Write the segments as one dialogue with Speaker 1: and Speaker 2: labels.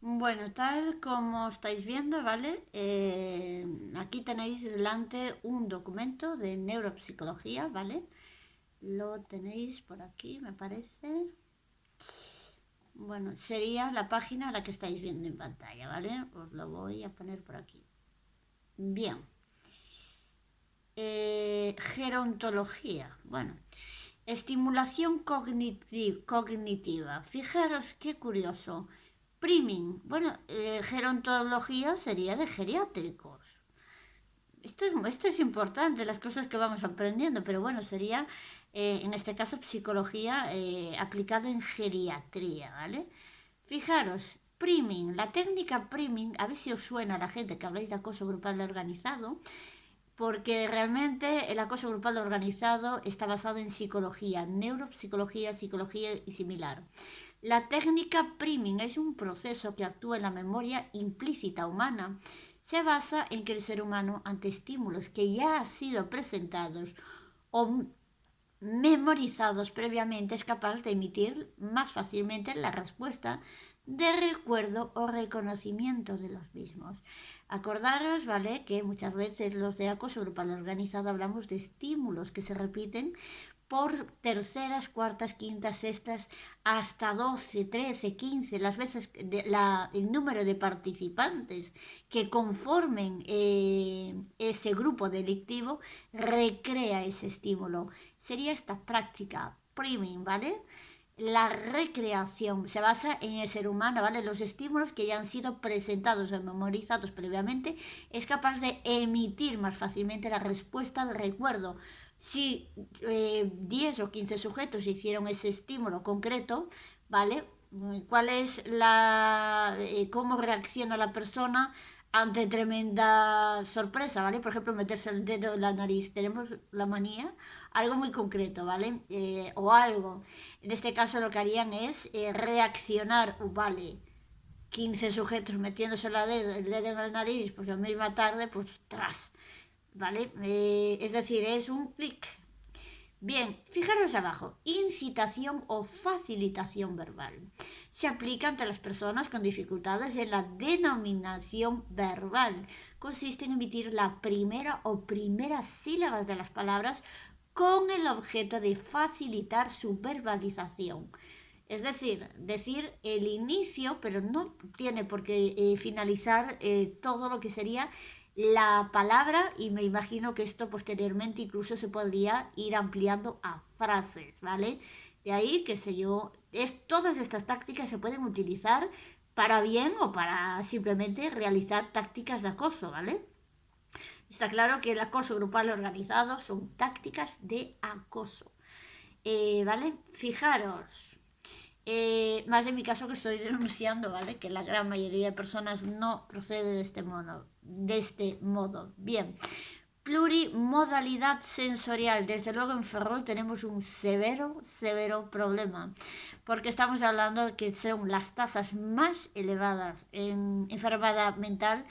Speaker 1: Bueno, tal como estáis viendo, ¿vale? Aquí tenéis delante un documento de neuropsicología, ¿vale? Lo tenéis por aquí, me parece. Bueno, sería la página a la que estáis viendo en pantalla, ¿vale? Os lo voy a poner por aquí. Bien. Gerontología. Bueno, estimulación cognitiva. Fijaros qué curioso. Priming. Bueno, gerontología sería de geriátricos. Esto es importante, las cosas que vamos aprendiendo, pero bueno, sería en este caso psicología aplicado en geriatría, ¿vale? Fijaros, priming, la técnica priming, a ver si os suena a la gente que habláis de acoso grupal organizado, porque realmente el acoso grupal organizado está basado en psicología, neuropsicología, psicología y similar. La técnica priming es un proceso que actúa en la memoria implícita humana. Se basa en que el ser humano, ante estímulos que ya han sido presentados o memorizados previamente, es capaz de emitir más fácilmente la respuesta de recuerdo o reconocimiento de los mismos. Acordaros, ¿vale?, que muchas veces los de acoso grupal organizado hablamos de estímulos que se repiten por terceras, cuartas, quintas, sextas, hasta 12, 13, 15, las veces el número de participantes que conformen ese grupo delictivo recrea ese estímulo. Sería esta práctica priming, ¿vale? La recreación se basa en el ser humano, ¿vale? Los estímulos que ya han sido presentados o memorizados previamente es capaz de emitir más fácilmente la respuesta del recuerdo. Si 10 o 15 sujetos hicieron ese estímulo concreto, ¿vale? ¿Cuál es cómo reacciona la persona ante tremenda sorpresa, ¿vale? Por ejemplo, meterse el dedo en la nariz. Tenemos la manía, algo muy concreto, ¿vale? O algo. En este caso lo que harían es reaccionar, vale, 15 sujetos metiéndose el dedo en la nariz, pues la misma tarde, pues tras, ¿vale? Es decir, es un clic. Bien, fijaros abajo, incitación o facilitación verbal. Se aplica ante las personas con dificultades en la denominación verbal. Consiste en emitir la primera o primeras sílabas de las palabras con el objeto de facilitar su verbalización. Es decir el inicio, pero no tiene por qué finalizar todo lo que sería la palabra, y me imagino que esto posteriormente incluso se podría ir ampliando a frases, ¿vale? De ahí, qué sé yo, todas estas tácticas se pueden utilizar para bien o para simplemente realizar tácticas de acoso, ¿vale? Está claro que el acoso grupal organizado son tácticas de acoso, ¿vale? Fijaros, más en mi caso que estoy denunciando, ¿vale? Que la gran mayoría de personas no procede de este modo. De este modo. Bien. Plurimodalidad sensorial. Desde luego en Ferrol tenemos un severo problema. Porque estamos hablando de que son las tasas más elevadas en enfermedad mental,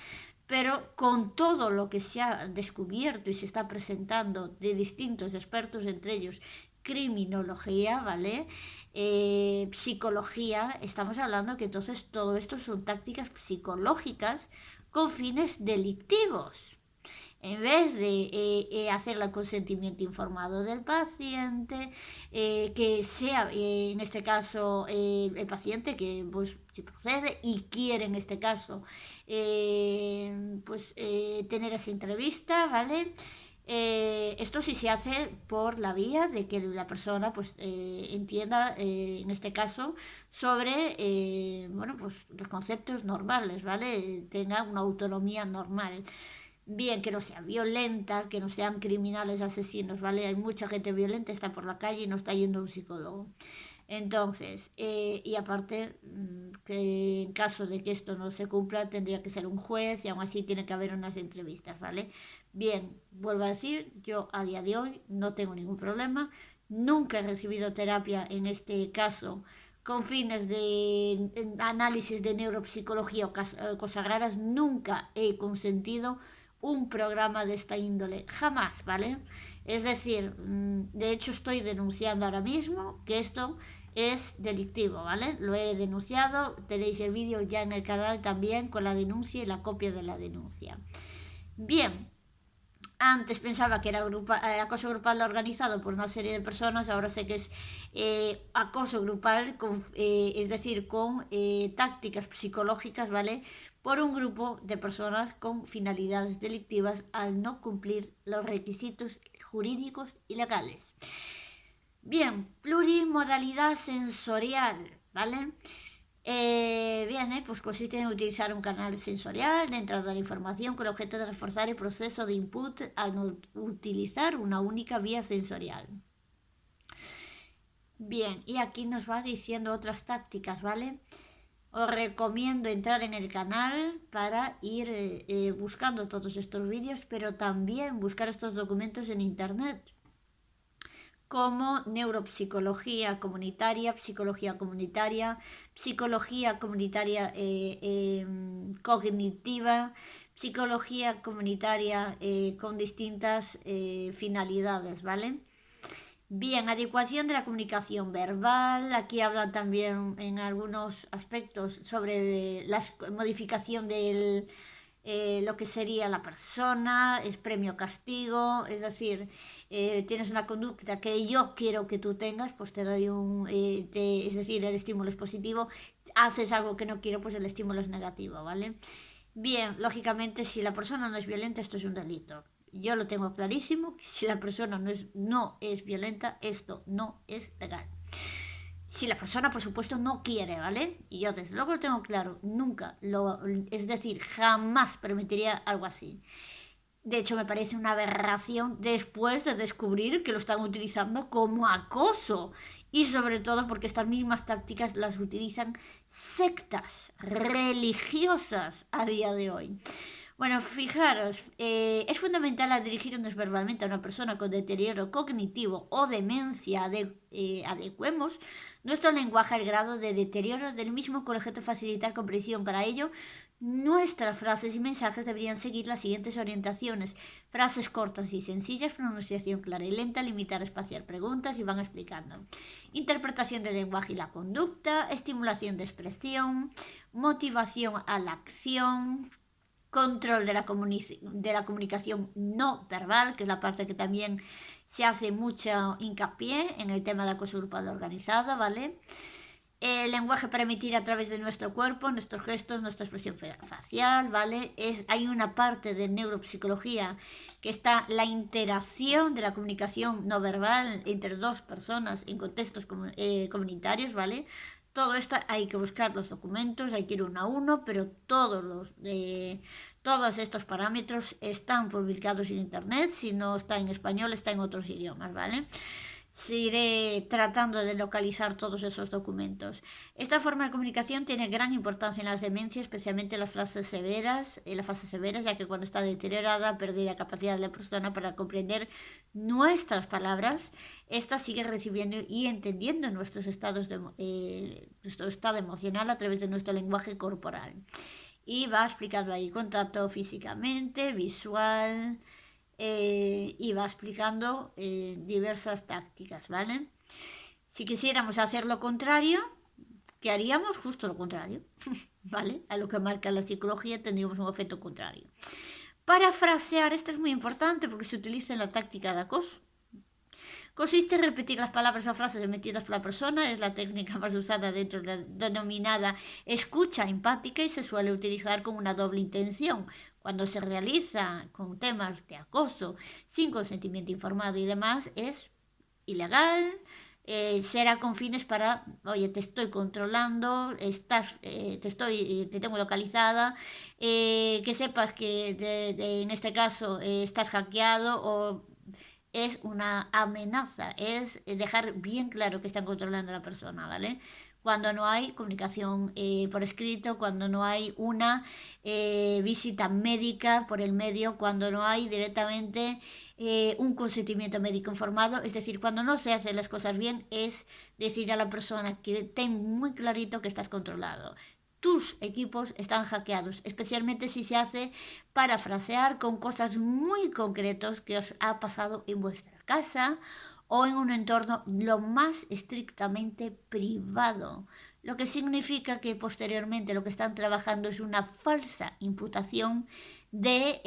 Speaker 1: pero con todo lo que se ha descubierto y se está presentando de distintos expertos, entre ellos criminología, ¿vale? Psicología, estamos hablando que entonces todo esto son tácticas psicológicas con fines delictivos. En vez de hacer el consentimiento informado del paciente, que sea en este caso el paciente que pues, si procede y quiere en este caso tener esa entrevista, ¿vale? Esto sí se hace por la vía de que la persona pues entienda en este caso sobre bueno pues los conceptos normales, ¿vale? Tenga una autonomía normal. Bien, que no sea violenta, que no sean criminales, asesinos, ¿vale? Hay mucha gente violenta, está por la calle y no está yendo a un psicólogo. Entonces, y aparte, que en caso de que esto no se cumpla, tendría que ser un juez y aún así tiene que haber unas entrevistas, ¿vale? Bien, vuelvo a decir, yo a día de hoy no tengo ningún problema, nunca he recibido terapia en este caso con fines de análisis de neuropsicología o cosas raras, nunca he consentido un programa de esta índole, jamás, ¿vale? Es decir, de hecho estoy denunciando ahora mismo que esto es delictivo, ¿vale? Lo he denunciado, tenéis el vídeo ya en el canal también con la denuncia y la copia de la denuncia. Bien, antes pensaba que era acoso grupal organizado por una serie de personas, ahora sé que es acoso grupal, es decir, con tácticas psicológicas, ¿vale? Por un grupo de personas con finalidades delictivas al no cumplir los requisitos jurídicos y legales. Bien, plurimodalidad sensorial, ¿vale? Bien, pues consiste en utilizar un canal sensorial dentro de la información con el objeto de reforzar el proceso de input al no utilizar una única vía sensorial. Bien, y aquí nos va diciendo otras tácticas, ¿vale? Os recomiendo entrar en el canal para ir buscando todos estos vídeos, pero también buscar estos documentos en internet, como neuropsicología comunitaria, psicología comunitaria cognitiva, psicología comunitaria con distintas finalidades, ¿vale? Bien, adecuación de la comunicación verbal. Aquí hablan también en algunos aspectos sobre la modificación del lo que sería la persona, es premio-castigo, es decir, tienes una conducta que yo quiero que tú tengas, pues te doy es decir, el estímulo es positivo, haces algo que no quiero, pues el estímulo es negativo, ¿vale? Bien, lógicamente, si la persona no es violenta, esto es un delito. Yo lo tengo clarísimo, si la persona no es violenta, esto no es legal. Si la persona, por supuesto, no quiere, ¿vale? Y yo desde luego lo tengo claro, es decir, jamás permitiría algo así. De hecho, me parece una aberración después de descubrir que lo están utilizando como acoso. Y sobre todo porque estas mismas tácticas las utilizan sectas religiosas a día de hoy. Bueno, fijaros, es fundamental dirigirnos verbalmente a una persona con deterioro cognitivo o demencia. Adecuemos nuestro lenguaje al grado de deterioro del mismo con el objeto de facilitar comprensión. Para ello, nuestras frases y mensajes deberían seguir las siguientes orientaciones: frases cortas y sencillas, pronunciación clara y lenta, limitar espaciar preguntas y van explicando. Interpretación del lenguaje y la conducta, estimulación de expresión, motivación a la acción, control de la comunicación no verbal, que es la parte que también se hace mucho hincapié en el tema de acoso grupal organizado, ¿vale? El lenguaje para emitir a través de nuestro cuerpo, nuestros gestos, nuestra expresión facial, ¿vale? Hay una parte de neuropsicología que está la interacción de la comunicación no verbal entre dos personas en contextos comunitarios, ¿vale? Todo esto hay que buscar los documentos, hay que ir uno a uno, pero todos estos parámetros están publicados en internet. Si no está en español, está en otros idiomas, ¿vale? Iré tratando de localizar todos esos documentos. Esta forma de comunicación tiene gran importancia en las demencias, especialmente en las fases severas, ya que cuando está deteriorada, pierde la capacidad de la persona para comprender nuestras palabras, esta sigue recibiendo y entendiendo nuestro estado emocional a través de nuestro lenguaje corporal. Y va explicando ahí contacto físicamente, visual, y va explicando diversas tácticas, ¿vale? Si quisiéramos hacer lo contrario, ¿qué haríamos? Justo lo contrario, ¿vale? A lo que marca la psicología tendríamos un efecto contrario. Parafrasear, esto es muy importante porque se utiliza en la táctica de acoso. Consiste en repetir las palabras o frases emitidas por la persona, es la técnica más usada dentro de la denominada escucha empática y se suele utilizar con una doble intención. Cuando se realiza con temas de acoso sin consentimiento informado y demás, es ilegal. Será con fines para, oye, te estoy controlando, te tengo localizada, que sepas que en este caso estás hackeado, o es una amenaza, es dejar bien claro que están controlando a la persona, ¿vale? Cuando no hay comunicación por escrito, cuando no hay una visita médica por el medio, cuando no hay directamente un consentimiento médico informado, es decir, cuando no se hacen las cosas bien, es decir a la persona que ten muy clarito que estás controlado. Tus equipos están hackeados, especialmente si se hace parafrasear con cosas muy concretas que os ha pasado en vuestra casa o en un entorno lo más estrictamente privado, lo que significa que posteriormente lo que están trabajando es una falsa imputación de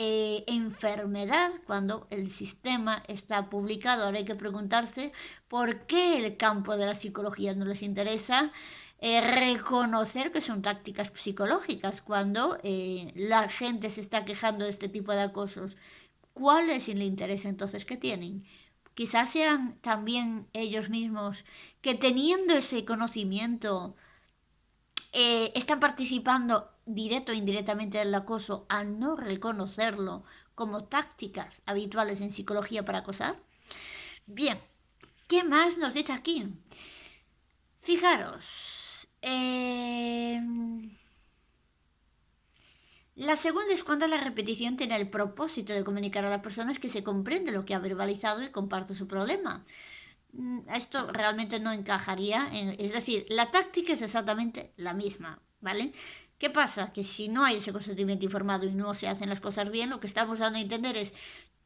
Speaker 1: enfermedad cuando el sistema está publicado. Ahora hay que preguntarse por qué el campo de la psicología no les interesa reconocer que son tácticas psicológicas cuando la gente se está quejando de este tipo de acosos. ¿Cuál es el interés entonces que tienen? Quizás sean también ellos mismos que teniendo ese conocimiento están participando directo o indirectamente del acoso al no reconocerlo como tácticas habituales en psicología para acosar. Bien, ¿qué más nos dice aquí? Fijaros, la segunda es cuando la repetición tiene el propósito de comunicar a las personas que se comprende lo que ha verbalizado y comparte su problema. Esto realmente no encajaría, es decir, la táctica es exactamente la misma, ¿vale? ¿Qué pasa? Que si no hay ese consentimiento informado y no se hacen las cosas bien, lo que estamos dando a entender es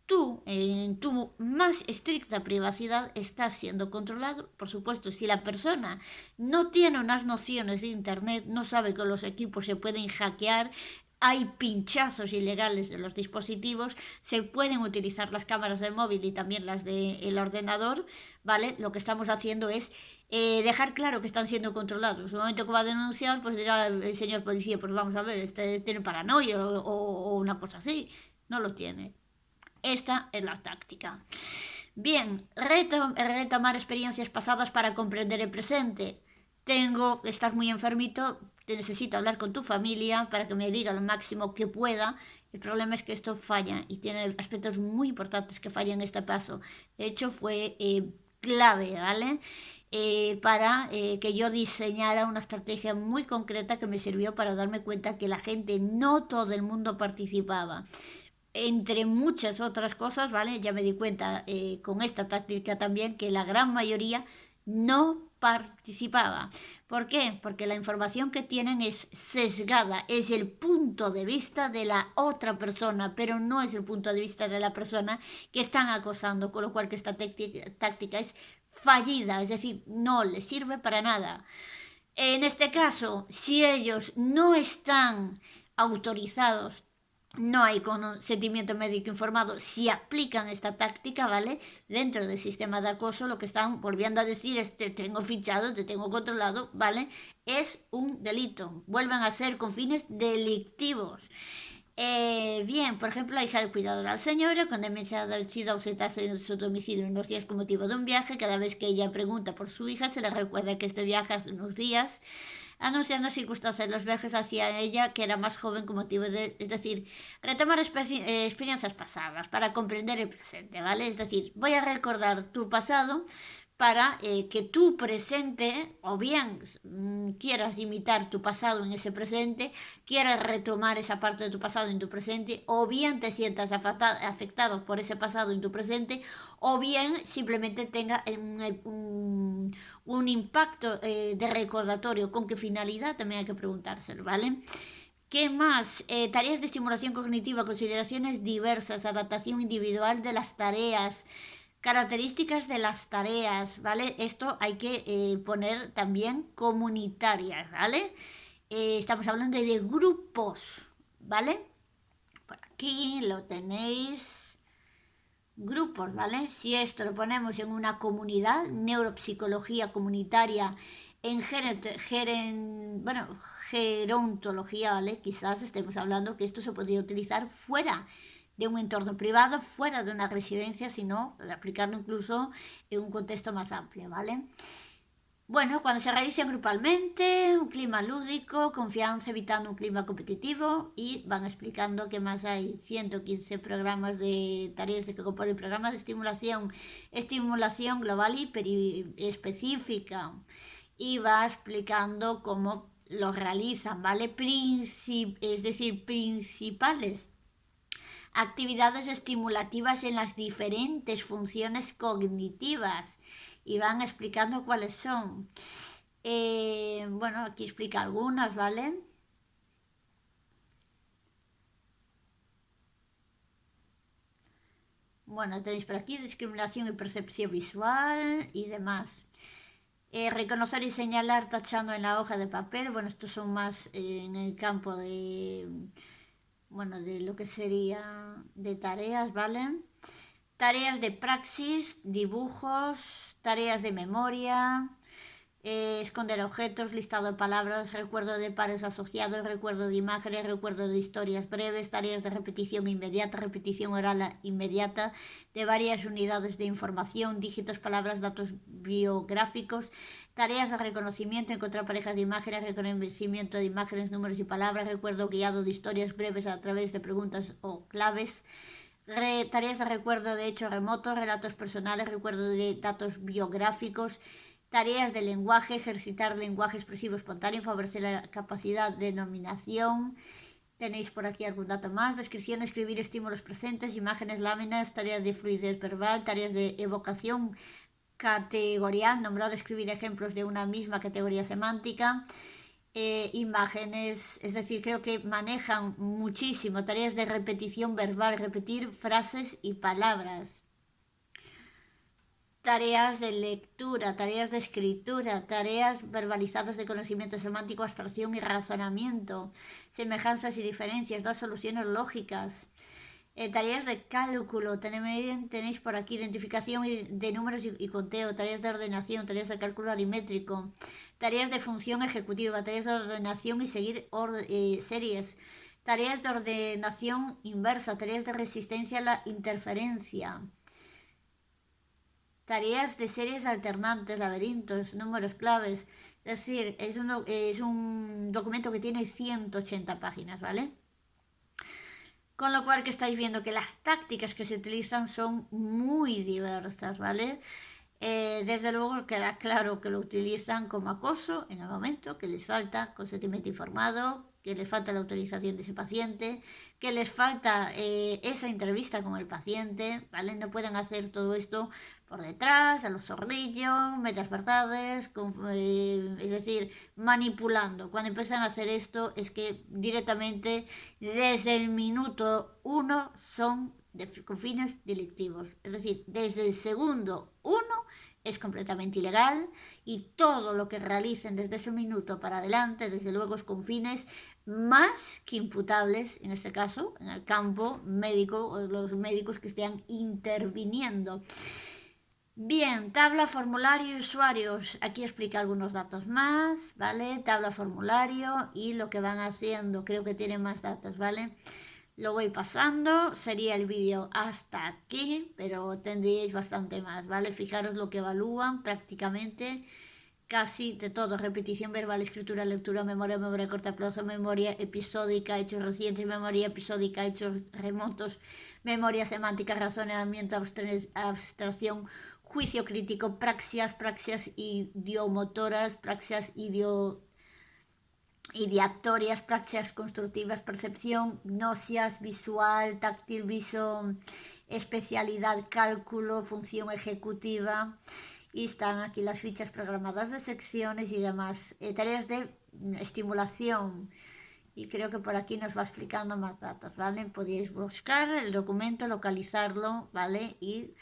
Speaker 1: tú, en tu más estricta privacidad, estás siendo controlado. Por supuesto, si la persona no tiene unas nociones de Internet, no sabe que los equipos se pueden hackear, hay pinchazos ilegales de los dispositivos, se pueden utilizar las cámaras del móvil y también las del ordenador, ¿vale? Lo que estamos haciendo es dejar claro que están siendo controlados. En el momento que va a denunciar, pues dirá el señor policía, pues vamos a ver, este tiene paranoia o una cosa así. No lo tiene. Esta es la táctica. Bien, retomar experiencias pasadas para comprender el presente. Estás muy enfermito, te necesito hablar con tu familia para que me diga lo máximo que pueda. El problema es que esto falla y tiene aspectos muy importantes que fallan en este paso. De hecho, fue clave, ¿vale? Para que yo diseñara una estrategia muy concreta que me sirvió para darme cuenta que la gente, no todo el mundo participaba entre muchas otras cosas, ¿vale? Ya me di cuenta con esta táctica también que la gran mayoría no participaba. ¿Por qué? Porque la información que tienen es sesgada, es el punto de vista de la otra persona, pero no es el punto de vista de la persona que están acosando, con lo cual que esta táctica es fallida, es decir, no les sirve para nada. En este caso, si ellos no están autorizados, no hay consentimiento médico informado, si aplican esta táctica, ¿vale? Dentro del sistema de acoso, lo que están volviendo a decir es te tengo fichado, te tengo controlado, ¿vale? Es un delito. Vuelven a ser con fines delictivos. Bien, por ejemplo, la hija del cuidador al señora, cuando ha decidido ausentarse de su domicilio unos días con motivo de un viaje, cada vez que ella pregunta por su hija, se le recuerda que este viaje hace unos días, anunciando circunstancias de los viajes hacia ella, que era más joven con motivo de, es decir, retomar experiencias pasadas para comprender el presente, ¿vale? Es decir, voy a recordar tu pasado para que tu presente, o bien quieras imitar tu pasado en ese presente, quieras retomar esa parte de tu pasado en tu presente, o bien te sientas afectado por ese pasado en tu presente, o bien simplemente tenga un impacto de recordatorio. ¿Con qué finalidad? También hay que preguntárselo, ¿vale? ¿Qué más? Tareas de estimulación cognitiva, consideraciones diversas, adaptación individual de las tareas, características de las tareas, ¿vale? Esto hay que poner también comunitarias, ¿vale? Estamos hablando de grupos, ¿vale? Por aquí lo tenéis. Grupos, ¿vale? Si esto lo ponemos en una comunidad, neuropsicología comunitaria, en gerontología, ¿vale? Quizás estemos hablando que esto se podría utilizar fuera de un entorno privado, fuera de una residencia, sino aplicarlo incluso en un contexto más amplio, ¿vale? Bueno, cuando se realiza grupalmente, un clima lúdico, confianza, evitando un clima competitivo y van explicando que más hay 115 programas de tareas de que componen programas de estimulación global y específica y va explicando cómo lo realizan, ¿vale? Es decir, principales actividades estimulativas en las diferentes funciones cognitivas y van explicando cuáles son. Bueno, aquí explica algunas, ¿vale? bueno, tenéis por aquí discriminación y percepción visual y demás. Reconocer y señalar tachando en la hoja de papel. Bueno, estos son más en el campo de, bueno, de lo que sería de tareas, ¿vale? Tareas de praxis, dibujos, tareas de memoria, esconder objetos, listado de palabras, recuerdo de pares asociados, recuerdo de imágenes, recuerdo de historias breves, tareas de repetición inmediata, repetición oral inmediata de varias unidades de información, dígitos, palabras, datos biográficos, tareas de reconocimiento, encontrar parejas de imágenes, reconocimiento de imágenes, números y palabras, recuerdo guiado de historias breves a través de preguntas o claves. Tareas de recuerdo de hechos remotos, relatos personales, recuerdo de datos biográficos, tareas de lenguaje, ejercitar lenguaje expresivo espontáneo, favorecer la capacidad de nominación. Tenéis por aquí algún dato más. Descripción, escribir estímulos presentes, imágenes, láminas, tareas de fluidez verbal, tareas de evocación categorial, nombrar, escribir ejemplos de una misma categoría semántica. Imágenes, es decir, creo que manejan muchísimo tareas de repetición verbal, repetir frases y palabras. Tareas de lectura, tareas de escritura, tareas verbalizadas de conocimiento semántico, abstracción y razonamiento, semejanzas y diferencias, dar soluciones lógicas. Tareas de cálculo, tenéis por aquí identificación de números y conteo, tareas de ordenación, tareas de cálculo aritmétrico, tareas de función ejecutiva, tareas de ordenación y seguir series, tareas de ordenación inversa, tareas de resistencia a la interferencia, tareas de series alternantes, laberintos, números claves. Es decir, es un documento que tiene 180 páginas, ¿vale? Con lo cual que estáis viendo que las tácticas que se utilizan son muy diversas, ¿vale? Desde luego queda claro que lo utilizan como acoso en el momento que les falta consentimiento informado, que les falta la autorización de ese paciente, que les falta esa entrevista con el paciente, ¿vale? No pueden hacer todo esto por detrás, a los zorrillos, medias verdades, es decir, manipulando. Cuando empiezan a hacer esto es que directamente desde el minuto 1 son con fines delictivos. Es decir, desde el segundo 1 es completamente ilegal y todo lo que realicen desde ese minuto para adelante, desde luego, es con fines más que imputables, en este caso, en el campo médico o los médicos que estén interviniendo. Bien, tabla, formulario y usuarios. Aquí explica algunos datos más, ¿vale? Tabla, formulario y lo que van haciendo. Creo que tiene más datos, ¿vale? Lo voy pasando, sería el vídeo hasta aquí, pero tendríais bastante más, ¿vale? Fijaros lo que evalúan prácticamente casi de todo: repetición verbal, escritura, lectura, memoria, memoria a corto plazo, memoria episódica, hechos recientes, memoria episódica, hechos remotos, memoria semántica, razonamiento, abstracción, juicio crítico, praxias idiomotoras, praxias ideatorias, praxias constructivas, percepción, gnosias, visual, táctil, especialidad, cálculo, función ejecutiva. Y están aquí las fichas programadas de secciones y demás. Tareas de estimulación. Y creo que por aquí nos va explicando más datos, ¿vale? Podéis buscar el documento, localizarlo, ¿vale? Y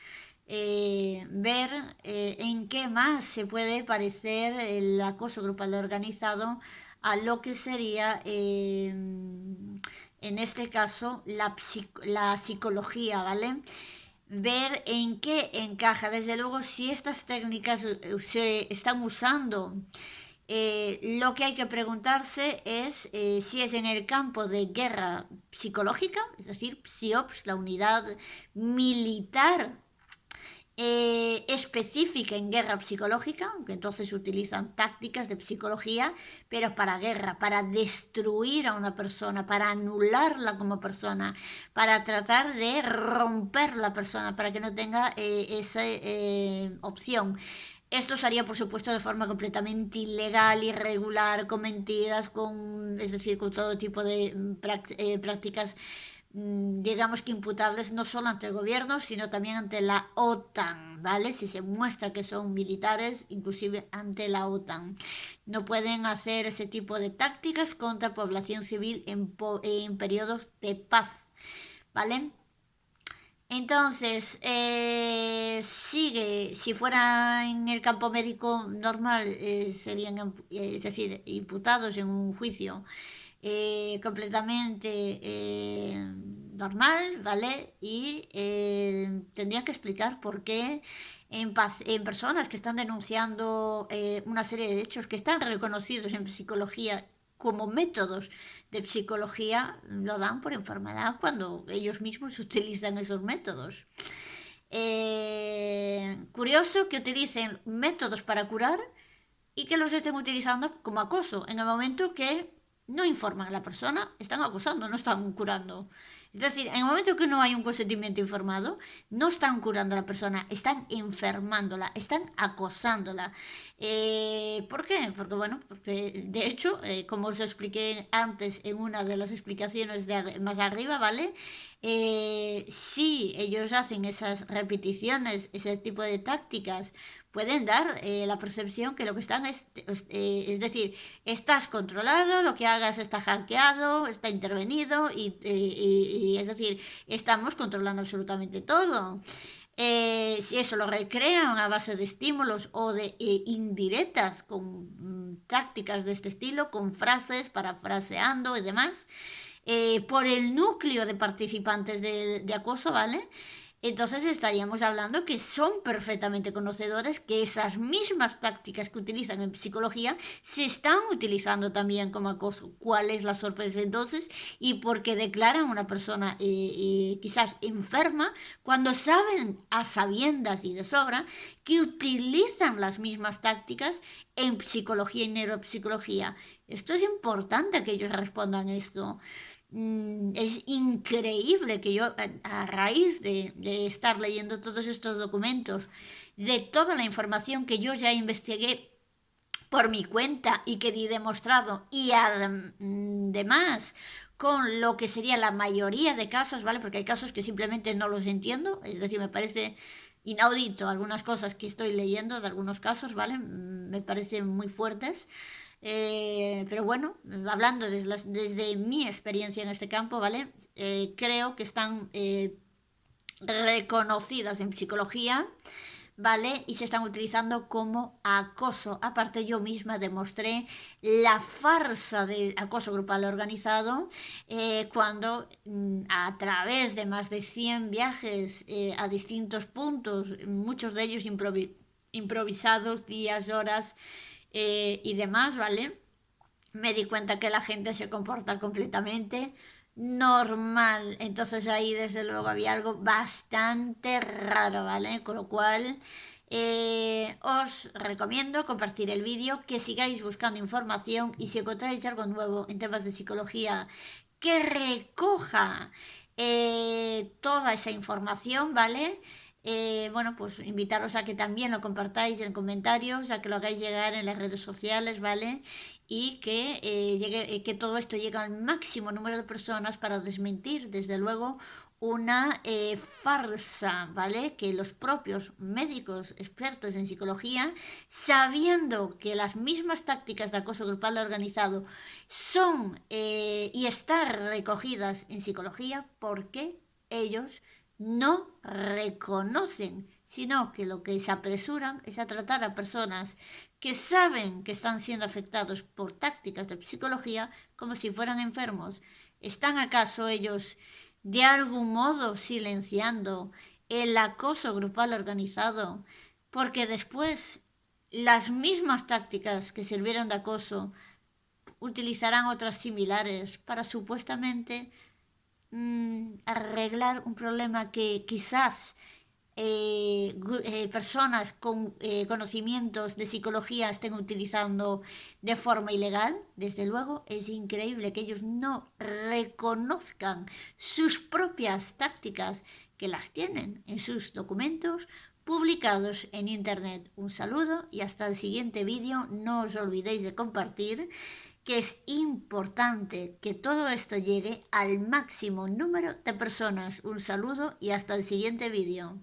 Speaker 1: ver en qué más se puede parecer el acoso grupal organizado a lo que sería, en este caso, la psicología, ¿vale? Ver en qué encaja. Desde luego, si estas técnicas se están usando, lo que hay que preguntarse es si es en el campo de guerra psicológica, es decir, PSIOPS, la unidad militar específica en guerra psicológica, aunque entonces utilizan tácticas de psicología, pero para guerra, para destruir a una persona, para anularla como persona, para tratar de romper la persona, para que no tenga esa opción. Esto se haría, por supuesto, de forma completamente ilegal, irregular, con mentiras, es decir, con todo tipo de prácticas, digamos que imputables no solo ante el gobierno, sino también ante la OTAN, ¿vale? Si se muestra que son militares, inclusive ante la OTAN. No pueden hacer ese tipo de tácticas contra población civil en periodos de paz, ¿vale? Entonces, sigue, si fuera en el campo médico normal, serían, es decir, imputados en un juicio completamente normal, ¿vale? Y tendrían que explicar por qué en personas que están denunciando una serie de hechos que están reconocidos en psicología como métodos de psicología, lo dan por enfermedad cuando ellos mismos utilizan esos métodos. Curioso que utilicen métodos para curar y que los estén utilizando como acoso en el momento que no informan a la persona, están acosando, no están curando. Es decir, en el momento que no hay un consentimiento informado, no están curando a la persona, están enfermándola, están acosándola. ¿Por qué? Porque, bueno, porque de hecho, como os expliqué antes en una de las explicaciones de más arriba, ¿vale? Si ellos hacen esas repeticiones, ese tipo de tácticas, pueden dar la percepción que lo que están es decir, estás controlado, lo que hagas está hackeado, está intervenido y es decir, estamos controlando absolutamente todo. Si eso lo recrean a base de estímulos o de indirectas con tácticas de este estilo, con frases, parafraseando y demás, por el núcleo de participantes de acoso, ¿vale? Entonces estaríamos hablando que son perfectamente conocedores que esas mismas tácticas que utilizan en psicología se están utilizando también como acoso. ¿Cuál es la sorpresa entonces? Y por qué declaran a una persona quizás enferma cuando saben a sabiendas y de sobra que utilizan las mismas tácticas en psicología y neuropsicología. Esto es importante que ellos respondan esto. Es increíble que yo, a raíz de estar leyendo todos estos documentos, de toda la información que yo ya investigué por mi cuenta y que di demostrado, y además con lo que sería la mayoría de casos, ¿vale? Porque hay casos que simplemente no los entiendo, es decir, me parece inaudito algunas cosas que estoy leyendo de algunos casos, ¿vale? Me parecen muy fuertes. Pero bueno, hablando desde mi experiencia en este campo, ¿vale? Creo que están reconocidas en psicología, ¿vale? Y se están utilizando como acoso. Aparte, yo misma demostré la farsa del acoso grupal organizado cuando a través de más de 100 viajes a distintos puntos, muchos de ellos improvisados, días, horas, y demás, ¿vale? Me di cuenta que la gente se comporta completamente normal. Entonces ahí desde luego había algo bastante raro, ¿vale? Con lo cual os recomiendo compartir el vídeo, que sigáis buscando información y si encontráis algo nuevo en temas de psicología que recoja toda esa información, ¿vale? Bueno, pues invitaros a que también lo compartáis en comentarios, a que lo hagáis llegar en las redes sociales, ¿vale? Y que, que todo esto llegue al máximo número de personas para desmentir, desde luego, una farsa, ¿vale? Que los propios médicos expertos en psicología, sabiendo que las mismas tácticas de acoso grupal organizado son y están recogidas en psicología, porque ellos no reconocen, sino que lo que se apresuran es a tratar a personas que saben que están siendo afectados por tácticas de psicología como si fueran enfermos. ¿Están acaso ellos de algún modo silenciando el acoso grupal organizado? Porque después las mismas tácticas que sirvieron de acoso utilizarán otras similares para supuestamente arreglar un problema que quizás personas con conocimientos de psicología estén utilizando de forma ilegal. Desde luego es increíble que ellos no reconozcan sus propias tácticas, que las tienen en sus documentos publicados en internet. Un saludo y hasta el siguiente vídeo. No os olvidéis de compartir, que es importante que todo esto llegue al máximo número de personas. Un saludo y hasta el siguiente vídeo.